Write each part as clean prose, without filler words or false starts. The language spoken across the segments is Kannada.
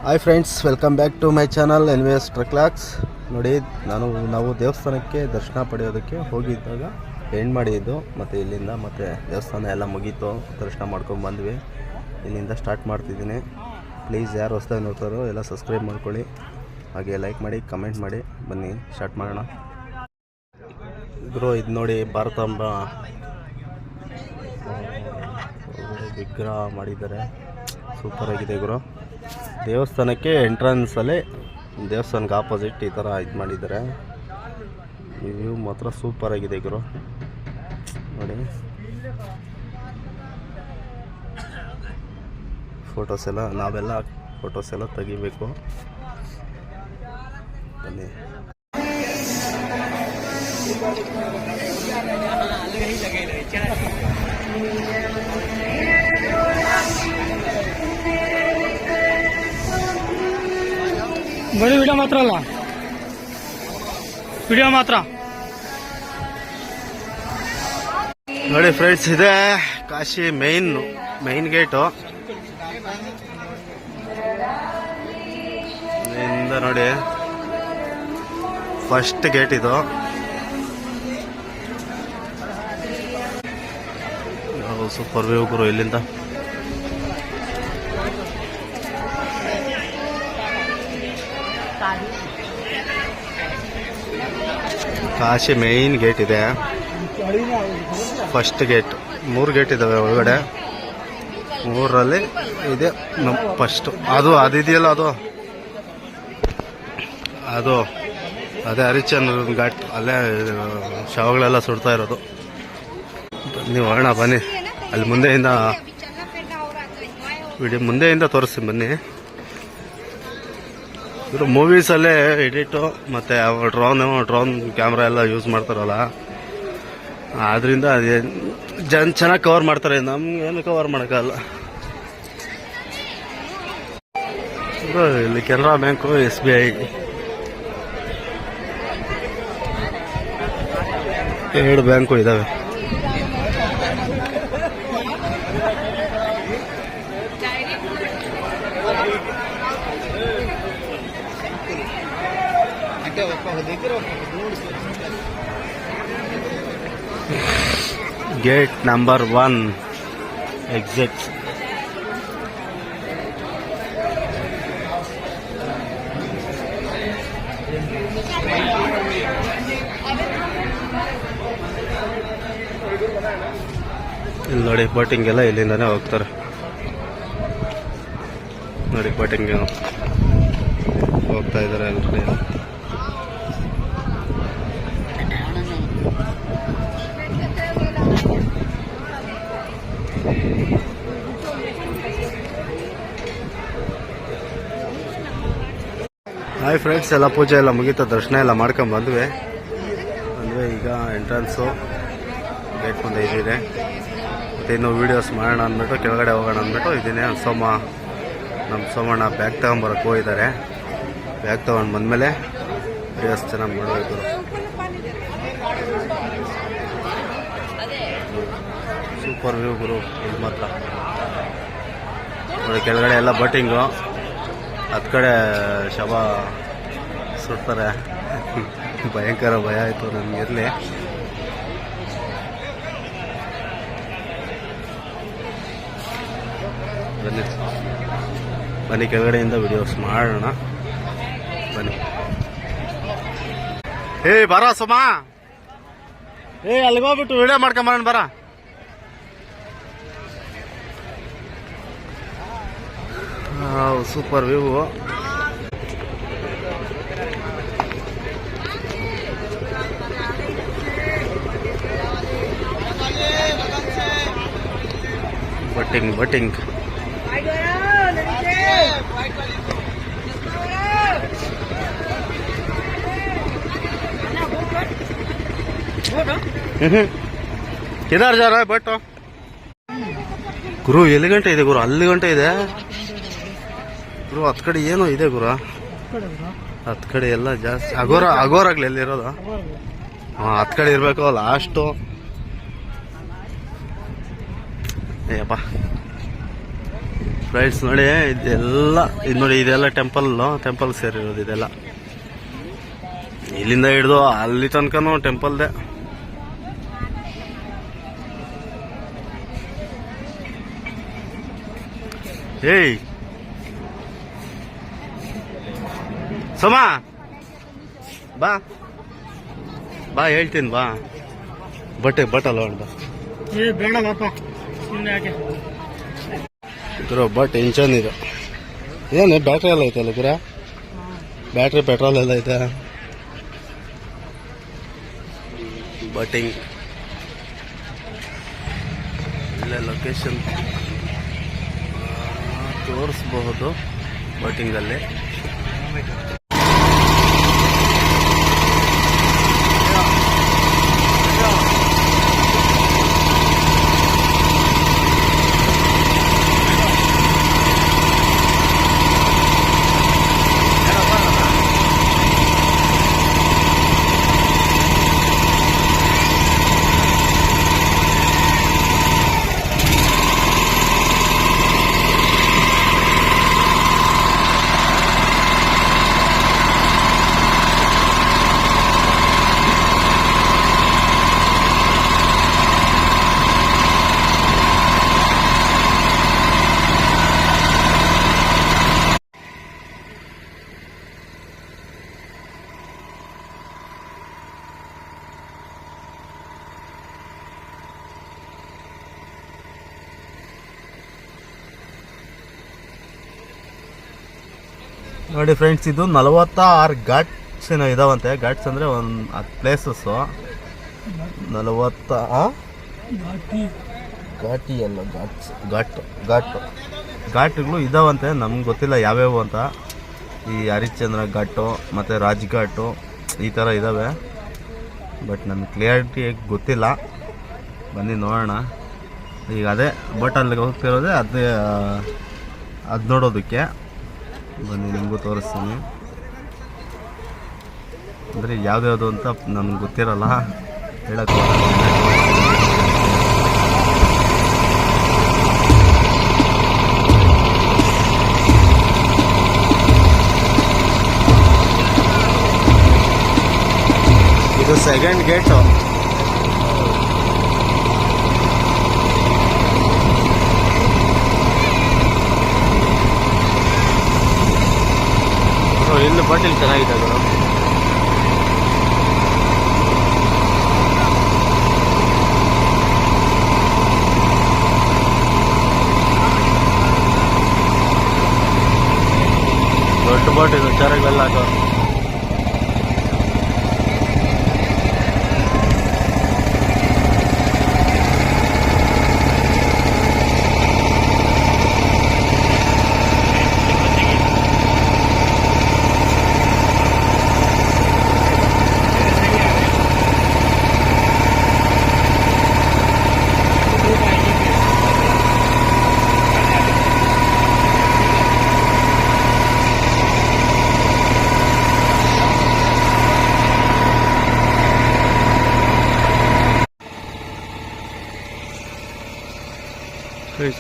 Hi friends, welcome back to my channel NVS ಟ್ರಕ್ಲಾಕ್ಸ್. ನೋಡಿ, ನಾವು ದೇವಸ್ಥಾನಕ್ಕೆ ದರ್ಶನ ಪಡೆಯೋದಕ್ಕೆ ಹೋಗಿದ್ದಾಗ ಎಂಡ್ ಮಾಡಿದ್ದು. ಮತ್ತು ಇಲ್ಲಿಂದ ಮತ್ತೆ ದೇವಸ್ಥಾನ ಎಲ್ಲ ಮುಗೀತು, ದರ್ಶನ ಮಾಡ್ಕೊಂಡು ಬಂದ್ವಿ. ಇಲ್ಲಿಂದ ಸ್ಟಾರ್ಟ್ ಮಾಡ್ತಿದ್ದೀನಿ. ಪ್ಲೀಸ್ ಯಾರು ಹೊಸದಾಗಿ ನೋಡ್ತಾರೋ ಎಲ್ಲ ಸಬ್ಸ್ಕ್ರೈಬ್ ಮಾಡ್ಕೊಳ್ಳಿ, ಹಾಗೆ ಲೈಕ್ ಮಾಡಿ, ಕಮೆಂಟ್ ಮಾಡಿ. ಬನ್ನಿ ಸ್ಟಾರ್ಟ್ ಮಾಡೋಣ. ಗುರು, ಇದು ನೋಡಿ ಭಾರತಾಂಬ ವಿಗ್ರಹ ಮಾಡಿದ್ದಾರೆ. ಸೂಪರಾಗಿದೆ ಗುರು. ದೇವಸ್ಥಾನಕ್ಕೆ ಎಂಟ್ರೆನ್ಸಲ್ಲಿ ದೇವಸ್ಥಾನಕ್ಕೆ ಆಪೋಸಿಟ್ ಈ ಥರ ಇದು ಮಾಡಿದ್ದಾರೆ. ಈ ವ್ಯೂ ಮಾತ್ರ ಸೂಪರಾಗಿದೆ ಗುರು. ನೋಡಿ, ನಾವೆಲ್ಲ ಫೋಟೋಸ್ ಎಲ್ಲ ತೆಗಿಬೇಕು. ಬನ್ನಿ. ಬರೀ ವಿಡಿಯೋ ಮಾತ್ರ ಅಲ್ಲ, ವಿಡಿಯೋ ಮಾತ್ರ ನೋಡಿ ಫ್ರೆಂಡ್ಸ್, ಇದೆ ಕಾಶಿ ಮೈನ್ ಗೇಟು. ಇಲ್ಲಿಂದ ನೋಡಿ ಫಸ್ಟ್ ಗೇಟ್ ಇದು. ಸೂಪರ್ ವ್ಯೂ ಗುರು ಇಲ್ಲಿಂದ. ಕಾಶಿ ಮೈನ್ ಗೇಟ್ ಇದೆ, ಫಸ್ಟ್ ಗೇಟ್. 3 ಗೇಟ್ ಇದಾವೆ ಒಳಗಡೆ. 3ರಲ್ಲಿ ಇದೆ ಫಸ್ಟ್. ಅದಿದೆಯಲ್ಲ, ಅದು ಅದೇ ಹರಿಶ್ಚಂದ್ರ ಘಾಟ್. ಅಲ್ಲೇ ಶವಗಳೆಲ್ಲ ಸುಡ್ತಾ ಇರೋದು. ನೀವು ಹೋಗೋಣ ಬನ್ನಿ. ಅಲ್ಲಿ ಮುಂದೆಯಿಂದ ತೋರಿಸ್ತೀನಿ ಬನ್ನಿ. ಇವರು ಮೂವೀಸಲ್ಲೇ ಎಡಿಟು ಮತ್ತು ಡ್ರೋನ್ ಕ್ಯಾಮ್ರಾ ಎಲ್ಲ ಯೂಸ್ ಮಾಡ್ತಾರಲ್ಲ, ಆದ್ದರಿಂದ ಚೆನ್ನಾಗಿ ಕವರ್ ಮಾಡ್ತಾರೆ. ನಮ್ಗೇನು ಕವರ್ ಮಾಡೋಕ್ಕಲ್ಲ. ಇಲ್ಲಿ ಕೆನರಾ ಬ್ಯಾಂಕು, SBI 2 ಬ್ಯಾಂಕು ಇದ್ದಾವೆ. Gate number 1 exit. ಇಲ್ಲಿ ನೋಡಿ, ಬೋಟಿಂಗ್ ಎಲ್ಲ ಇಲ್ಲಿಂದಾನೇ ಹೋಗ್ತಾರೆ. ನೋಡಿ, ಬೋಟಿಂಗ್ ಹೋಗ್ತಾ ಇದ್ದಾರೆ ಎಲ್ಲರೂ. ಹಾಯ್ ಫ್ರೆಂಡ್ಸ್, ಎಲ್ಲ ಪೂಜೆ ಎಲ್ಲ ಮುಗೀತು, ದರ್ಶನ ಎಲ್ಲ ಮಾಡ್ಕೊಂಡು ಬಂದ್ವಿ. ಈಗ ಎಂಟ್ರೆನ್ಸು ಗೇಟ್ ಮುಂದೆ ಇದಿದೆ. ಮತ್ತು ಇನ್ನು ವೀಡಿಯೋಸ್ ಮಾಡೋಣ ಅಂದ್ಬಿಟ್ಟು ಕೆಳಗಡೆ ಹೋಗೋಣ ಅಂದ್ಬಿಟ್ಟು ಇದ್ದೀನಿ. ನಮ್ಮ ಸೋಮಣ್ಣ ಬ್ಯಾಗ್ ತಗೊಂಬರಕ್ಕೆ ಹೋಗಿದ್ದಾರೆ. ಬ್ಯಾಗ್ ತೊಗೊಂಡು ಬಂದಮೇಲೆ ವೀಡಿಯೋಸ್ ಚೆನ್ನಾಗಿ ಮಾಡಬೇಕು. ಸೂಪರ್ ವ್ಯೂ ಗುರು ಇದು ಮಾತ್ರ. ನೋಡಿ, ಕೆಳಗಡೆ ಎಲ್ಲ ಬೋಟಿಂಗು, ಹತ್ತು ಕಡೆ ಶವ ಸುಡ್ತಾರೆ. ಭಯಂಕರ ಭಯ ಆಯಿತು ನನಗಿರಲಿ. ಬನ್ನಿ ಕೆಳಗಡೆಯಿಂದ ವಿಡಿಯೋಸ್ ಮಾಡೋಣ. ಬನ್ನಿ. ಬರ ಸುಮಾ, ಅಲ್ಲಿಗೋಗ್ಬಿಟ್ಟು ವಿಡಿಯೋ ಮಾಡ್ಕೊಂಬರೋಣ. ಬರ. Super view. ಬಟ್ಟಿಂಗ್ किधर जा रहा है बट गुरु ಎಲ್ಲಿ ಗಂಟೆ ಇದೆ ಗುರು? ಅಲ್ಲಿ ಗಂಟೆ ಇದೆ ಗುರು. ಹತ್ತು ಕಡೆ ಏನೋ ಇದೆ ಗುರು. ಹತ್ತು ಕಡೆ ಎಲ್ಲ ಜಾಸ್ತಿ ಅಗೋರಾಗ್ಲಿ ಎಲ್ಲಿರೋದು. ಹತ್ತು ಕಡೆ ಇರಬೇಕು ಲಾಸ್ಟು. ಅಯ್ಯಪ್ಪ ಫ್ರೆಂಡ್ಸ್ ನೋಡಿ ಇದೆಲ್ಲ ಇದು ನೋಡಿ ಇದೆಲ್ಲ ಟೆಂಪಲ್ ಸೇರಿರೋದು ಇದೆಲ್ಲ. ಇಲ್ಲಿಂದ ಹಿಡಿದು ಅಲ್ಲಿ ತನಕನೂ ಟೆಂಪಲ್ದೇ. ಏಯ್ ಸೋಮ ಬಾ ಬಾ ಹೇಳ್ತೀನಿ ಬಾ. ಬಟ್ಟಲ್ಲ ಬಾ ಬೇಡಲ್ಲಪ್ಪ ಸುಮ್ಮನೆ ಯಾಕೆ. ಗುರು ಟೆನ್ಷನ್ ಇದು. ಏನು ಬ್ಯಾಟ್ರಿ ಎಲ್ಲ ಐತಲ್ಲ ಗುರ, ಬ್ಯಾಟ್ರಿ ಪೆಟ್ರೋಲ್ ಎಲ್ಲ ಐತೆ. ಬಟಿಂಗ್ ಇಲ್ಲೇ ಲೊಕೇಶನ್ ತೋರಿಸ್ಬಹುದು ಬೋಟಿಂಗಲ್ಲಿ. ನೋಡಿ ಫ್ರೆಂಡ್ಸ್, ಇದು 46 ಘಾಟ್ಸ್ ಏನೋ ಇದಾವಂತೆ. ಘಾಟ್ಸ್ ಅಂದರೆ ಒಂದು 10 ಪ್ಲೇಸಸ್ಸು. 40 ಘಾಟಿ ಅಲ್ಲ ಘಾಟ್ಗಳು ಇದಾವಂತೆ. ನಮ್ಗೆ ಗೊತ್ತಿಲ್ಲ ಯಾವ್ಯಾವು ಅಂತ. ಈ ಹರಿಶ್ಚಂದ್ರ ಘಾಟು ಮತ್ತು ರಾಜ್ಘಾಟು ಈ ಥರ ಇದ್ದಾವೆ. ಬಟ್ ನಮ್ಗೆ ಕ್ಲಿಯರಿಟಿ ಗೊತ್ತಿಲ್ಲ. ಬನ್ನಿ ನೋಡೋಣ. ಈಗ ಅದೇ ಬೋಟಲ್ಲಿಗೆ ಹೋಗ್ತಿರೋದೇ ಅದು ನೋಡೋದಕ್ಕೆ. ಬನ್ನಿ ನಿಮಗೂ ತೋರಿಸ್ತೀನಿ. ಅಂದರೆ ಯಾವ್ದ್ಯಾವುದು ಅಂತ ನಮ್ಗೆ ಗೊತ್ತಿರಲ್ಲ, ಹೇಳಕ್ಕೆ. ಇದು ಸೆಕೆಂಡ್ ಗೇಟು. ಇನ್ನು ಬಾಟಿಲ್ ಚೆನ್ನಾಗಿದೆ ಅದು. ದೊಡ್ಡ ಬಾಟಿಲ್ ವಿಚಾರಗಳೆಲ್ಲ ಹಾಕೋ.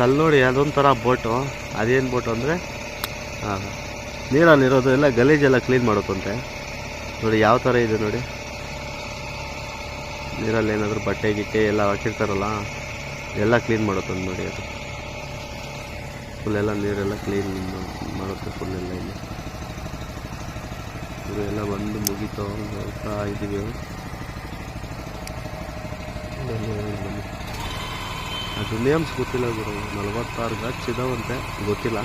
ಅಲ್ಲಿ ನೋಡಿ ಅದೊಂಥರ ಬೋಟು. ಅದೇನು ಬೋಟು ಅಂದರೆ ನೀರಲ್ಲಿರೋದು ಎಲ್ಲ ಗಲೀಜೆಲ್ಲ ಕ್ಲೀನ್ ಮಾಡುತ್ತಂತೆ. ನೋಡಿ ಯಾವ ಥರ ಇದೆ ನೋಡಿ. ನೀರಲ್ಲಿ ಏನಾದರೂ ಬಟ್ಟೆ ಗಿಟ್ಟೆ ಎಲ್ಲ ಹಾಕಿರ್ತಾರಲ್ಲ ಎಲ್ಲ ಕ್ಲೀನ್ ಮಾಡುತ್ತಂತ ನೋಡಿ. ಅದು ಫುಲ್ಲೆಲ್ಲ ನೀರೆಲ್ಲ ಕ್ಲೀನ್ ಮಾಡುತ್ತೆ ಫುಲ್ಲೆಲ್ಲ. ಇಲ್ಲಿ ಇದು ಎಲ್ಲ ಬಂದು ಮುಗೀತು ಹೋಗ್ತಾ ಇದ್ದೀವಿ. ಅದು ನೇಮ್ಸ್ ಗೊತ್ತಿಲ್ಲ ಗುರು. 46 ಘಾಟ್ಸ್ ಇದಾವಂತೆ, ಗೊತ್ತಿಲ್ಲ.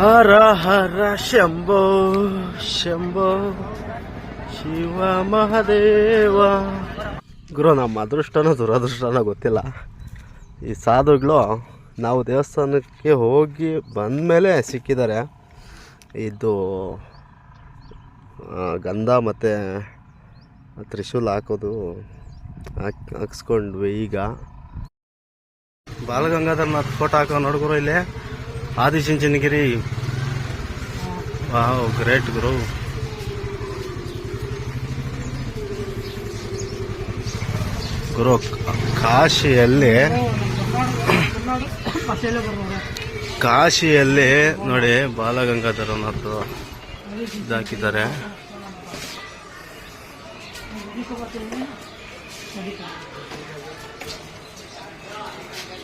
ಹರ ಹರ ಶಂಭೋ ಶಂಭೋ ಶಿವ ಮಹಾದೇವ. ಗುರು ನಮ್ಮ ಅದೃಷ್ಟನೋ ದುರದೃಷ್ಟನೋ ಗೊತ್ತಿಲ್ಲ, ಈ ಸಾಧುಗಳು ನಾವು ದೇವಸ್ಥಾನಕ್ಕೆ ಹೋಗಿ ಬಂದಮೇಲೆ ಸಿಕ್ಕಿದ್ದಾರೆ. ಇದು ಗಂಧ ಮತ್ತು ತ್ರಿಶೂಲ ಹಾಕೋದು ಹಾಕ್ಸ್ಕೊಂಡ್ವಿ. ಈಗ ಬಾಲಗಂಗಾಧರನಾಥ್ ಫೋಟೋ ಹಾಕೋ ನೋಡ್ಗುರು ಇಲ್ಲಿ ಆದಿಚುಂಚನಗಿರಿ. ವಾವ್ ಗ್ರೇಟ್ ಗುರು. ಗುರು ಕಾಶಿಯಲ್ಲಿ ನೋಡಿ ಬಾಲಗಂಗಾಧರನಾಥ್ ಇದಾಕಿದ್ದಾರೆ.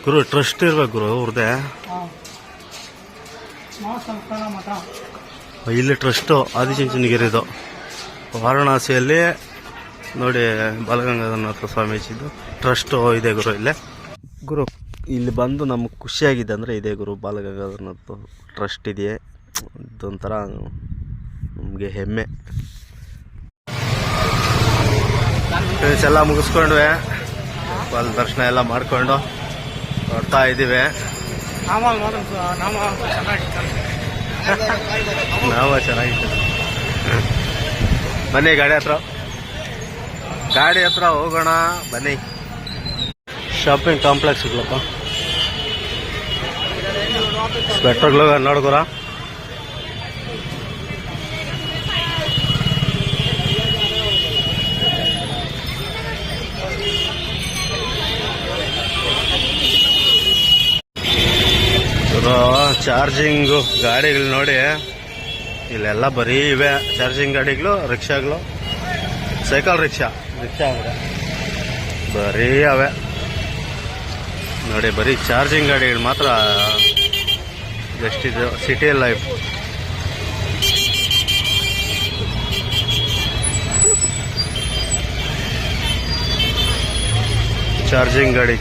ಗುರು ಟ್ರಸ್ಟ್ ಇರ್ಬೇಕು ಗುರು ಅವ್ರದ್ದೇ. ಇಲ್ಲಿ ಟ್ರಸ್ಟು ಆದಿಚುಂಚನಗಿರಿದು. ವಾರಣಾಸಿಯಲ್ಲಿ ನೋಡಿ ಬಾಲಗಂಗಾಧರನಾಥ ಸ್ವಾಮೀಜಿದು ಟ್ರಸ್ಟು ಇದೆ ಗುರು ಇಲ್ಲೇ. ಗುರು ಇಲ್ಲಿ ಬಂದು ನಮಗೆ ಖುಷಿಯಾಗಿದೆ ಅಂದರೆ ಇದೆ ಗುರು, ಬಾಲಗಂಗಾಧರನಾಥ ಟ್ರಸ್ಟ್ ಇದೆಯೇ ಇದೊಂಥರ ನಮಗೆ ಹೆಮ್ಮೆ. ಎಲ್ಲ ಮುಗಿಸ್ಕೊಂಡ್ವಿ, ಬಾಲ ದರ್ಶನ ಎಲ್ಲ ಮಾಡಿಕೊಂಡು ಹೊರ್ತಾ ಇದ್ದೀವಿ. ನಾವ ಚೆನ್ನಾಗಿತ್ತು. ಬನ್ನಿ ಗಾಡಿ ಹತ್ರ ಹೋಗೋಣ ಬನ್ನಿ. ಶಾಪಿಂಗ್ ಕಾಂಪ್ಲೆಕ್ಸ್ ಇಲ್ಲಪ್ಪ, ಸ್ವೆಟರ್ಗಳು ನೋಡ್ಕೊರ. ಚಾರ್ಜಿಂಗು ಗಾಡಿಗಳು ನೋಡಿ ಇಲ್ಲೆಲ್ಲ ಬರೀ ಇವೆ. ಚಾರ್ಜಿಂಗ್ ಗಾಡಿಗಳು, ರಿಕ್ಷಾಗಳು, ಸೈಕಲ್ ರಿಕ್ಷಾ ಅಂದರೆ ಬರೀ ಅವೆ ನೋಡಿ. ಬರೀ ಚಾರ್ಜಿಂಗ್ ಗಾಡಿಗಳು ಮಾತ್ರ ಎಷ್ಟಿದೆ. ಸಿಟಿ ಲೈಫ್ ಚಾರ್ಜಿಂಗ್ ಗಾಡಿ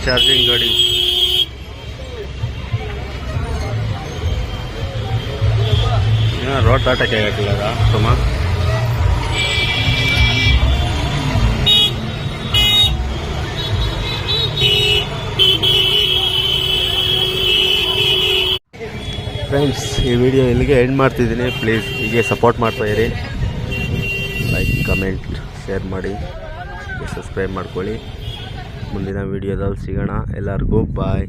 ರೋಡ್ ದಾಟಕ್ಕೆ ಆಗಿಲ್ಲ ಸುಮ್ಮ. ಫ್ರೆಂಡ್ಸ್, ಈ ವಿಡಿಯೋ ಇಲ್ಲಿಗೆ ಎಂಡ್ ಮಾಡ್ತಿದ್ದೀನಿ. ಪ್ಲೀಸ್ ಹೀಗೆ ಸಪೋರ್ಟ್ ಮಾಡ್ತಾಯಿರಿ. ಲೈಕ್, ಕಮೆಂಟ್, ಶೇರ್ ಮಾಡಿ, ಸಬ್ಸ್ಕ್ರೈಬ್ ಮಾಡ್ಕೊಳ್ಳಿ. ಮುಂದಿನ ವಿಡಿಯೋದಲ್ಲಿ ಸಿಗೋಣ. ಎಲ್ಲರಿಗೂ ಬಾಯ್.